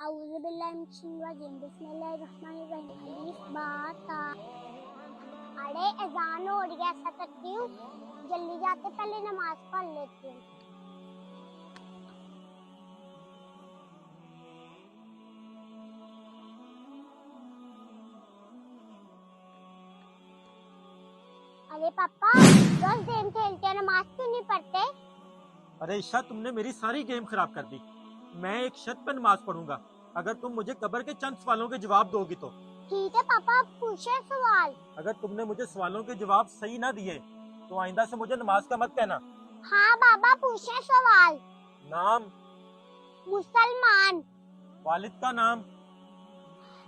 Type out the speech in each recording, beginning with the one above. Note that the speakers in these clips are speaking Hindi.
अरे अजान हो रही है, ऐसा करती हूँ जल्दी जाते पहले नमाज पढ़ लेती हूँ। अरे पापा रोज गेम खेलते हैं, नमाज क्यों नहीं पढ़ते? अरे ईशा, तुमने मेरी सारी गेम खराब कर दी। मैं एक शर्त पर नमाज पढ़ूंगा अगर तुम मुझे कब्र के चंद सवालों के जवाब दोगी तो। ठीक है पापा, आप पूछे सवाल। अगर तुमने मुझे सवालों के जवाब सही ना दिए तो आइंदा से मुझे नमाज का मत कहना। हाँ बाबा, पूछे सवाल। नाम? मुसलमान। वालिद का नाम?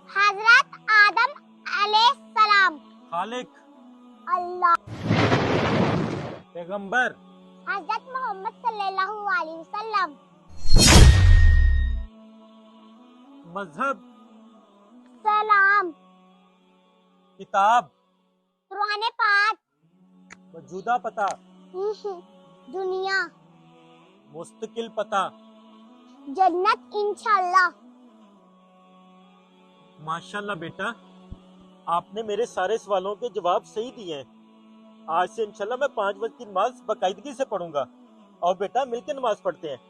हजरत आदम अलैहिस्सलाम। खालिक? अल्लाह। पैगंबर? हजरत मोहम्मद सल्लल्लाहु अलैहि वसल्लम। मजहब? सलाम। किताब? कुरान पाक। मौजूदा पता? दुनिया। मुस्तकिल पता? जन्नत इंशाल्लाह। माशाल्लाह बेटा, आपने मेरे सारे सवालों के जवाब सही दिए हैं। आज से इंशाल्लाह मैं 5 वक्त की नमाज बाकायदगी से पढ़ूंगा। और बेटा मिलकर नमाज पढ़ते हैं।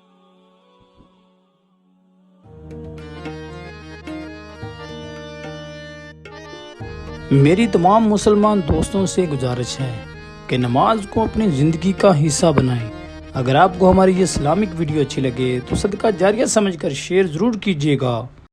मेरी तमाम मुसलमान दोस्तों से गुजारिश है कि नमाज को अपनी ज़िंदगी का हिस्सा बनाएं। अगर आपको हमारी ये इस्लामिक वीडियो अच्छी लगे तो सदका जारिया समझकर शेयर ज़रूर कीजिएगा।